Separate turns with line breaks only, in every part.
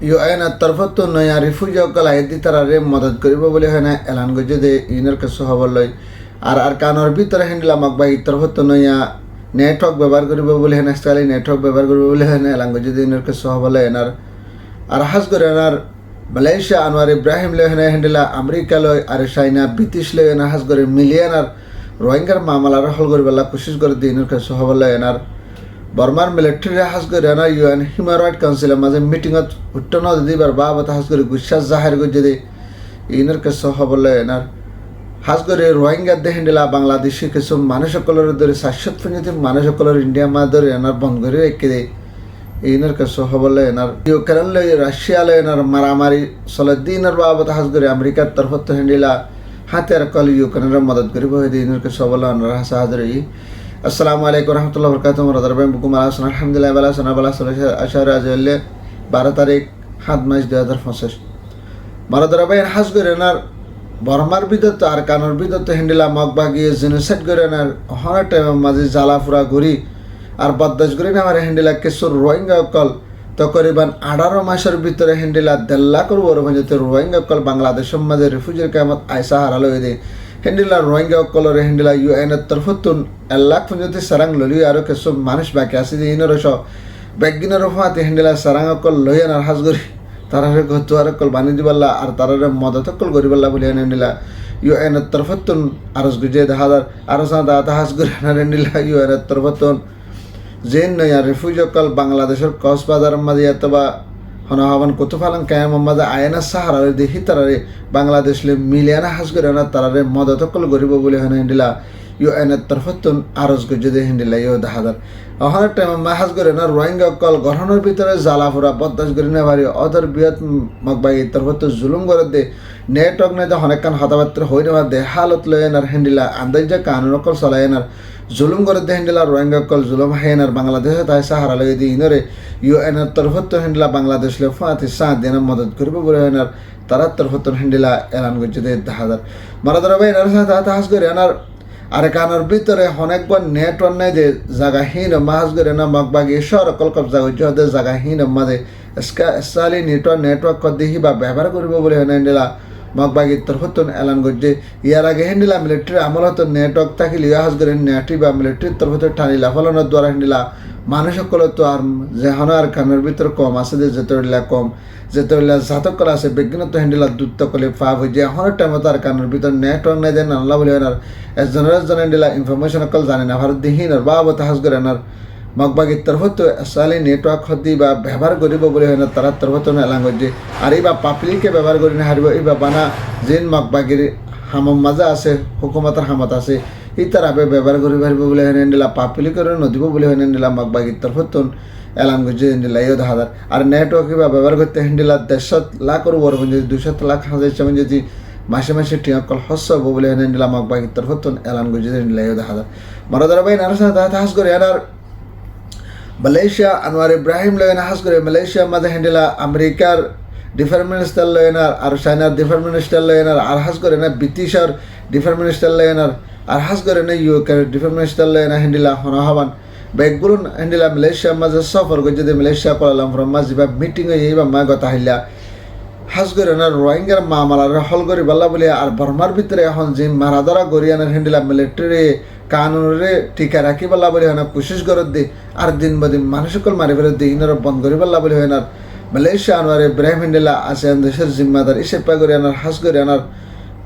ইউএনের তরফতো নয়া রিফিউজি অকল আইদি তারারে মদত করিব বলে হয় না এলান গজে দে ইনের কাছে হবর লয় আর কানোর ভিতরে হ্যান্ডেল আমাক বা তরফতো নয়া নেটওয়ার্ক ব্যবহার করিব বলে হয় না স্টাইলি নেটওয়ার্ক ব্যবহার করিব বলে হয় না এলান গজে দে ইনের কাছে হবর লয় এনার আর হাস করে এনার মালয়েশিয়া আনোয়ার ইব্রাহিম লয় হয় না হ্যান্ডেলা আমেরিকা লয় আর চাইনা ব্রিটিশ লয় এনার হাস করে মিলিয়নার রোহিঙ্গার মামলার হল করিবেলা কোশিশ করে দিয়ে ইনের কাছে হবর লয় এনার বর্মার মিলিটারি হাস করে না ইউএন হিউম্যান রাইট কাউন্সিলের মাঝে মিটিংত উত্তর দিবার বাবদ হাস করে বিশ্বাস জাহির করে যদি ইনের কাছে হবলে এনার হাস করে রোহিঙ্গা দেহেন্ডিলা বাংলাদেশি কিছু মানুষ সকলের ধরে 750 মানুষ সকলের ইন্ডিয়া মা ধরে এনার বন্ধ করে রেখে দেয় ইনের কাছে হবলে এনার ইউক্রেন লয় রাশিয়া লয় এনার মারামারি চলে দিনের বাবদ হাস করে আমেরিকার তরফত হেন্ডিলা হাতিয়ার কল ইউক্রেনের মদত করিব হয়ে ইনের কাছে হবলে এনার হাসা হাজরে আসসালামু আলাইকুম রহমতুল্লাহ বরকাতুহ মরাদার ভাই বুকুম আলাসন আলহামদুলিল্লাহ বালা সোনা বালা সোলা আশার আজলে 12 তারিখ 7 মার্চ 2025 মরাদার ভাই হাস করে এনার বর্মার বিদত আর কানোর বিদত হ্যান্ডেলা মগবা গিয়ে জেনোসাইড করে এনার হর টাইম মাঝে জ্বালাফুরা ঘুরি আর বদদাস ঘুরি না আমার হ্যান্ডেলা কেশর রোহিঙ্গা কল তকরিবান 18 মাসের ভিতরে হ্যান্ডেলা 1.5 লাখ রোহিঙ্গা রোহিঙ্গা কল বাংলাদেশের মাঝে রিফিউজির কামত আয়সা হারালো দে হ্যান্ডেলা রোহিঙ্গা কলরে হ্যান্ডেলা ইউএনের তরফতুন 1 লাখ পর্যন্ত সারাং ললি আর কিছু মানুষ বাকি আছে যে ইনরস ব্যাগিনের ফাতে হ্যান্ডেলা সারাং কল লইয়ান আর হাজগরি তারারে গতুয়ার কল বানি দিবাল্লা আর তারারে মদত কল গরিবাল্লা বলি হ্যান্ডেলা ইউএনের তরফতুন আরস গুজে হাজার আরস দাতা হাজগরি হ্যান্ডেলা ইউএনের তরফতুন জেন নয়া রিফিউজি কল বাংলাদেশের কক্সবাজারের মাঝে অথবা হনহাবান কুতুফালান কায়াম মাঝে আয়না সাহারারে দেখি তারারে বাংলাদেশ মিলিয়ানা হাস করে না তারারে মদত কল গরিব বলে হ্যান্ডেলা ইউএনের তরফতুন আরস গুজে দে হ্যান্ডেলা ইউ হাজার অহনের টাইম মা হাস করে না রোহিঙ্গা কল গঠনের ভিতরে জ্বালাফুরা বদাস করি না ভারি অদর বৃহৎ মগবাই তরফত জুলুম করে দে নেটওয়ার্ক নেই তো অনেকক্ষণ হতাবাত্র হয়ে নেওয়া দে হালত লয়েনার হ্যান্ডেলা আন্দাজা কানুন কল চলায়নার জুলুম করে দে হ্যান্ডেলা রোহিঙ্গা কল জুলুম হাইনার বাংলাদেশে তাই সাহারা লগে দিয়ে ইনরে ইউএনের তরফত হ্যান্ডেলা বাংলাদেশ লে ফাঁতি সাঁত দিনের মদত করবে বলে হেনার তারা তরফত হ্যান্ডেলা এলান করছে দে হাজার মারাদার ভাই এনার সাথে হাস করে এনার আর কানোর ভিতরে অনেকবার নেটওয়ার্ক নাই যে জায়গাহীন মাছ করে না মগবাগি সর কলকব জায়গা জায়গাহীন মাঝে স্কালি নেটওয়ার্ক দেখি বা ব্যবহার করব বলে হ্যান্ডেলা মগবাগির তরফতুন এলান করছে ইয়ার আগে হ্যান্ডেলা মিলিটারি আমল হতো নেটওয়ার্ক থাকিলে হাজ করে নেটি বা মিলিটারির তরফত টানিলা ফলানোর দ্বারা হ্যান্ডেলা মানুষ সকল তো আর যেহন আর কানের ভিতরে কম আছে যে যেতলা কম যেতলা জাতকল আছে বিজ্ঞানত হ্যান্ডেলা দূরত্ব কলে ফাপ হয়ে যায় হনের টাইমত আর কানের ভিতরে নেটওয়ার্ক নাই দেন আল্লাহ বলে আর একজনের হ্যান্ডেলা ইনফরমেশন কল জানে না ভারত দিহীন আর বাবত হাজ করে আর মগবাগির তরফত সালি নেটওয়ার্ক হদি বা ব্যবহার করিব বলে হয় না তারা তরফত এলাং করছে আর এই বা পাবলিকে ব্যবহার করি না হারিব এই বা বানা যেন মগবাগির হামম মাজা আছে হুকুমতের হামত আছে এই তারা ব্যবহার করি পারিব বলে হ্যান্ডেলা পাবলিকের নদীব বলে হ্যান্ডেলা মগবাগির তরফতুন এলান করছে হ্যান্ডেলা ইয়দ হাজার আর নেটওয়ার্ক বা ব্যবহার করতে হ্যান্ডেলা 150 লাখ বড় যদি 200 লাখ হাজার চাবেন যদি মাসে মাসে টিয়া কল হস্য বলে হ্যান্ডেলা মগবাগির তরফতুন এলান করছে হ্যান্ডেলা ইয়দ হাজার মারাদার ভাই নার সাথে হাস করে এনার মালয়েশিয়া আনোয়ার ইব্রাহিম লয়না হাস করে মালয়েশিয়া মাঝে হ্যান্ডেলা আমেরিকার ডিফেন্স মিনিস্টার লয়নার আর চায়নার ডিফেন্স মিনিস্টার লয়নার আর হাস করে না ব্রিটিশার ডিফেন্স মিনিস্টার লয়নার আর হাস করে না ইউকের ডিফেন্স মিনিস্টার লয়না হ্যান্ডেলা হনহাবান ব্যাগগুলো হ্যান্ডেলা মালয়েশিয়া মাঝে সফর করে যদি মালয়েশিয়া কলালাম ফ্রম মাঝে বা মিটিং হয়ে বা মা কথা হাইলা হাস করে না রোহিঙ্গার মামলার হল করে বাল্লা বলে আর বর্মার ভিতরে এখন যে মারাদারা গরিয়ানার হ্যান্ডেলা মিলিটারি কানুনরে টিকা রাখি পাল্লা বলে হয় না কোশিশ করত দে আর দিন বদিন মানুষ সকল মারি ফেরত দে ইনার বন্ধ করি পাল্লা বলে হয় না মালয়েশিয়া আনোয়ার ইব্রাহিম হ্যান্ডেলা আসিয়ান দেশের জিম্মাদার ইসেপা করে আনার হাস করে আনার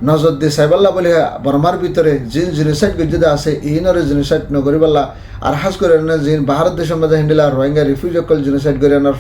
নজর দিয়ে সাইবাল্লা বলে বর্মার ভিতরে যে জেনোসাইড গজ্জে আছে ইনরে জেনোসাইড নগরি পাল্লা আর হাস করে আনার যে ভারত দেশের মাঝে হ্যান্ডেলা রোহিঙ্গা রিফিউজি সকল জেনোসাইড করে আনার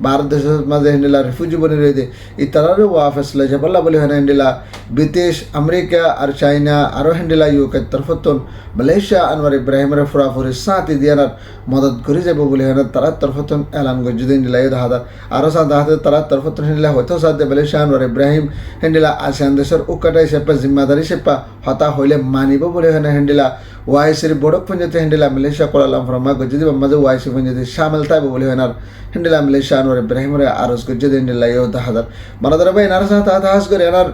ভারত দেশের মাঝে হ্যান্ডেলা রিফিউজি বনে রয়ে দে এই তারারে ওয়াফেস লাইছে পাল্লা বলে হয় না হ্যান্ডেলা বিদেশ আমেরিকা আর চাইনা আরও হ্যান্ডেলা ইউকের তরফতুন মালয়েশিয়া আনোয়ার ইব্রাহিমের ফুরাফুরি সাঁতি দিয়ানার মদত করে যাব বলে হয় না তারা তরফতুন এলান গজ্জে হ্যান্ডেলা ইয়দ হাজার আরও সাথে হাতে তারা তরফতুন হ্যান্ডেলা হয়তো সাথে মালয়েশিয়া আনোয়ার ইব্রাহিম হ্যান্ডেলা আসিয়ান দেশের উকাটাই সেপা জিম্মাদারি সেপা হতা হইলে মানিব বলে হয় না হ্যান্ডেলা ওয়াইসির বড়ক পঞ্চায়েত হ্যান্ডেলা মালয়েশিয়া কলালাম ফ্রমা গজ্জে দিব মাঝে ওয়াইসি পঞ্চায়েত সামিল তাইব বলে হয় না হ্যান্ডেলা মালয়েশিয়া আনোয়ার ইব্রাহিমের আরজ গজ্জে হ্যান্ডেলা ইয়দ হাজার মানাদার ভাই নার সাথে হাস করে এনার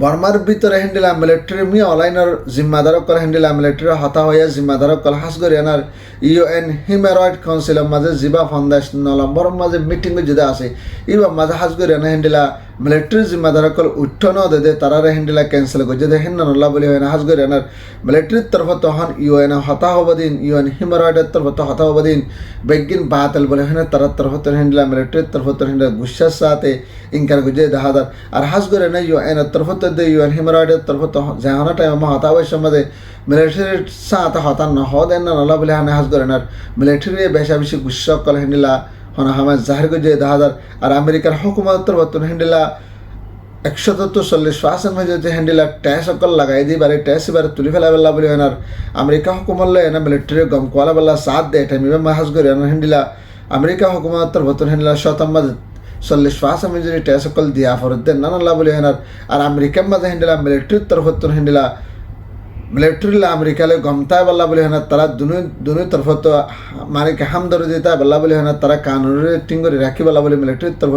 বর্মার ভিতরে হিন্দিলা মিলিটারি মি অনলাইনের জিম্মাদারক কল হিন্দিলা মিলিটারি হতা হইয়া জিম্মাদারক কল হাস করে আনার ইউএন হিউম্যান রাইট কাউন্সিলের মাঝে জিবা ফাউন্ডেশন নম্বর মাঝে মিটিং যেটা আছে ইবা মাঝে হাস করে আনা হিন্দিলা মিলিটারি জিম্মাদারক কল উঠন দে তারারে হিন্দিলা ক্যান্সেল করে যে হিন্না নল্লা বলি হয় না হাস করে আনার মিলিটারির তরফ তখন ইউএন হতা হব দিন ইউএন হিউম্যান রাইটের তরফ হতা হব দিন বেগিন বাতিল বলে হয় না তারা তরফ হিন্দিলা মিলিটারির তরফ হিন্দিলা গুসার সাথে ইনকার গুজে দাহাদার আর হাস করে না ইউএন তরফ দে ইউএন হিউম্যান রাইটের তরফ জাহানা টাইম হতা হওয়ার মাঝে মিলিটারির সাথে হতা ন হদেন না নল্লা বলে হানে হাস করে আনার মিলিটারি বেশা বেশি গুসা কল হিন্দিলা হনা হামাজ জাহির গুজে দাহাদার আর আমেরিকার হুকুমত তরফ হিন্দিলা 140% মধ্যে হ্যান্ডিলা ট্যাক্স অকল লাগাই দি বারে ট্যাক্স এবারে তুলি ফেলা বেলা বলি এনার আমেরিকা হুকুমত লয় এনা মিলিটারি গম কোয়ালা বেলা সাথ দেয় টাইম এবার মাহাজ করে এনার হ্যান্ডিলা আমেরিকা হুকুমতের ভতন হ্যান্ডিলা 40% মধ্যে ট্যাক্স অকল দিয়া ফরত দেন নানাল্লা বলি এনার আর আমেরিকার মাঝে হ্যান্ডিলা মিলিটারির তরফ হ্যান্ডিলা মিলিটারি আমেরিকালে গমতায় বল্লা বলি হেনা তারা দুনো তরফ মানে হাম ধরে দিতা বল্লা বলি হেনা তারা কানুরে টিং করে রাখি বলা বলি মিলিটারির তরফ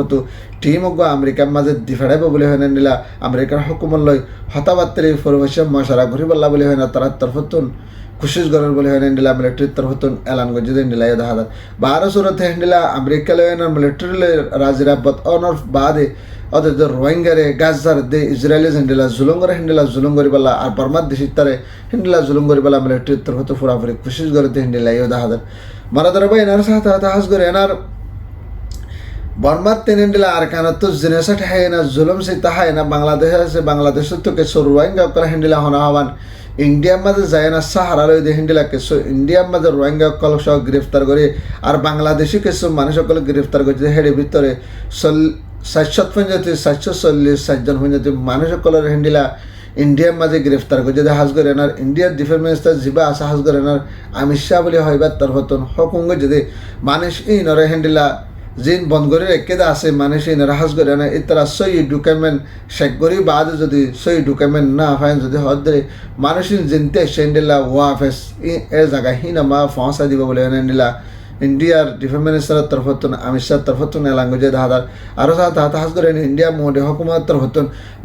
টিম গো আমেরিকার মাঝে দিফাড়াইব বলি হেনা নিলা আমেরিকার হুকুমত লই হতাবাত্তরি ফরমেশন মশারা ঘুরি বল্লা বলি হেনা তারা তরফ খুশিস গরের বলি হেনা নিলা মিলিটারির তরফ এলান গজি দিন নিলা দেখা যায় 12 সুরতে হেন্ডিলা আমেরিকা লয় না মিলিটারি রাজিরাবত অনর বাদে অথচ রোহিঙ্গারে গাজার দে ইসরায়েলি হিন্দিলা জুলুম করে হিন্দিলা জুলুম করি বলা আর বর্মার দেশির তারে হিন্দিলা জুলুম করি বলা মিলিটারির তরফ ফুরাফুরি খুশিস গরতে হিন্দিলা ইয়ে দেখা যায় মারাদার ভাই এনার সাথে হাস করে এনার বর্মার তেন হিন্দিলা আর কেন তো জিনিস হাই না জুলুম সে তাহাই না বাংলাদেশে আছে বাংলাদেশের তো কিছু রোহিঙ্গা করে হিন্দিলা হনা হবান ইন্ডিয়ার মাঝে যায় না সাহারা লই দিয়ে হিন্দিলা কিছু ইন্ডিয়ার মাঝে রোহিঙ্গা সকল সহ গ্রেফতার করে আর বাংলাদেশি কিছু মানুষ সকল গ্রেফতার করছে হেডের ভিতরে 740 পঞ্চায়েত মানুষ সকলের হিন্দিলা ইন্ডিয়ার মাঝে গ্রেফতার করছে যে হাজ করে এনার ইন্ডিয়ার ডিফেন্স মিনিস্টার জিবা আসা হাজ করে এনার অমিত শাহ বলে হইবার তার হতন হকুঙ্গ যদি মানুষ এই নরে হিন্দিলা জিন বন্ধ করে রেখে আছে মানুষ এই নরে হাজ করে এনার তারা সই ডকুমেন্ট শেখ করি বাদ যদি সই ডকুমেন্ট না হয় যদি হদ ধরে মানুষ জিনতে হিন্দিলা ওয়াফেস এ জায়গা হিনামা ফসা দিব বলে হিন্দিলা ইন্ডিয়ার ডিফেন্স মিনিস্টারের তরফ অমিত শাহর তরফ এলাঙ্গুজে দাহাদার আরও সাথে হাস করে ইন্ডিয়া মোদী হুকুমতের তরফ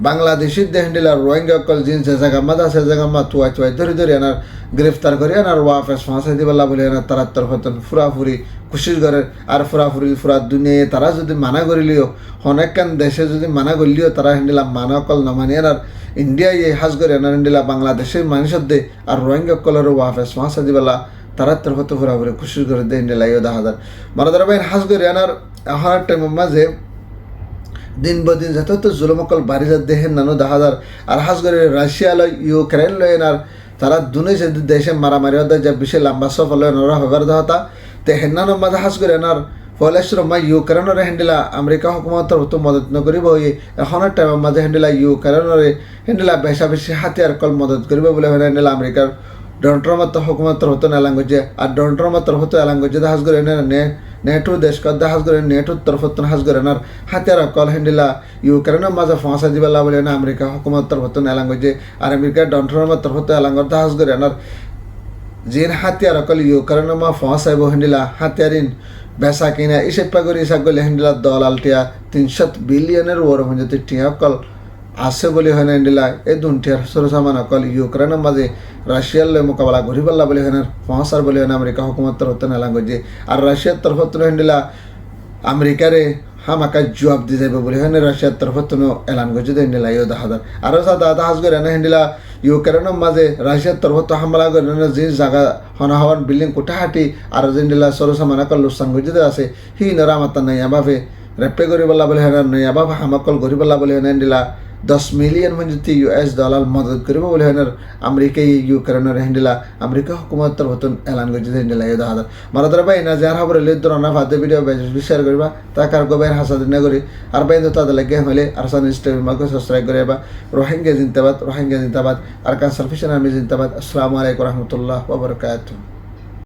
বাংলাদেশের দেহিলা রোহিঙ্গা কল জিন যে জায়গা মাদা সে জায়গা মা তুয়াই ধরে এনার গ্রেফতার করে এনার ওয়াফেস ফাঁসাই দিবাল্লা বলে এনার তারার তরফ ফুরাফুরি খুশির করে আর ফুরাফুরি ফুরা দুনিয়ায় তারা যদি মানা করিলিও অনেকখান দেশে যদি মানা করলিও তারা হিন্দিলা মানা কল না মানে এনার ইন্ডিয়ায় এই হাস করে এনার হিন্দিলা বাংলাদেশের মানুষের দে আর রোহিঙ্গা কলের ওয়াফেস ফাঁসাই দিবাল্লা তারা তরফ ফুরাফুরি খুশি করে দেয় হিন্দিলা ইয়ে দেখা যায় মারাদার ভাই হাস করে এনার এখন টাইমের মাঝে দিন বদিন যত তো জুলুমকল বাড়ি যা দেখেন নানো দেখা যায় আর হাস করে রাশিয়া লয় ইউক্রেন লয় এনার তারা দুনিয়া যে দেশে মারামারি হতে যা বেশি লম্বা সফল নরা হবার দাহতা তে হেন্নানোর মাঝে হাস করে এনার ফলেশ্বর মা ইউক্রেনের হেন্ডিলা আমেরিকা হুকুমতের হতো মদত নকরিব এখনের টাইমের মাঝে হেন্ডিলা ইউক্রেনের হেন্ডিলা বেশা বেশি হাতিয়ার কল মদত করিব বলে হেন্ডিলা আমেরিকার ডোনাল্ড ট্রাম্পের হুকুমতের হতো এলাঙ্গজে আর ডোনাল্ড ট্রাম্পের হতো এলাঙ্গজে হাস করে নেটো দেশ কদ্দা হাস করে নেটোর তরফ হাস করে এনার হাতিয়ার কল হেন্ডিলা ইউক্রেনের মাঝে ফাঁসা দিবেলা বলে না আমেরিকা হুকুমতের হতো এলাঙ্গজে আর আমেরিকার ডোনাল্ড ট্রাম্পের তরফ এলাঙ্গর হাস করে এনার জিন হাতিয়ার কল ইউক্রেনের মা ফাঁসাইব হেন্ডিলা হাতিয়ারিন বেসা কিনা ইসেপা করে ইসা করলে হেন্ডিলা দলাল টিয়া 300 বিলিয়নের ওর হয়ে টিয়া কল আছে বলে হয় না হেন্ডিলা এই দুটিয়ার সরসামান অকল ইউক্রেনের মাঝে রাশিয়ার লয় মোকাবেলা ঘুরি পাল্লা বলে হয় না পৌঁছার বলে হয় না আমেরিকা হুকুমতের হতো এলাঙ্গজে আর রাশিয়ার তরফ হেন্ডিলা আমেরিকারে হামাকা জবাব দিয়ে যাবে বলে হয় না রাশিয়ার তরফ এলান গজে হেন্ডিলা ইয়ে দেখা যায় আরও সাথে হাস করে না হেন্ডিলা ইউক্রেনের মাঝে রাশিয়ার তরফ হামলা করে না যে জায়গা হনা হওয়ার বিল্ডিং কোঠাহাটি আর হেন্ডিলা সরসামান অকল লোকসান গজে আছে হি নরা মাতা নাই আবাবে রেপে করি বলা বলে হয় না নয় আবাব হামাকল ঘুরি পাল্লা বলে হয় না হেন্ডিলা 10 মিলিয়ন म्हणजे US डॉलर मदत करिब बोले हनर अमेरिका युक्रेनर हेंडिला अमेरिका हुकुमतर हतन एलान गजि हेंडिला यो दादा मारा बाय ना जार हाबर ले दरना फादे भिडिओ शेयर करबा ताकार को बाय हासा दिन करी আর बाय तो ताद लगे हमेले अरसान स्टेम माको सब्सक्राइब करेबा रोहिंग्या जिंदाबाद और कान सल्फिशन आर्मी जिंदाबाद अस्सलामु अलैकुम रहमतुल्लाह व बरकातहू।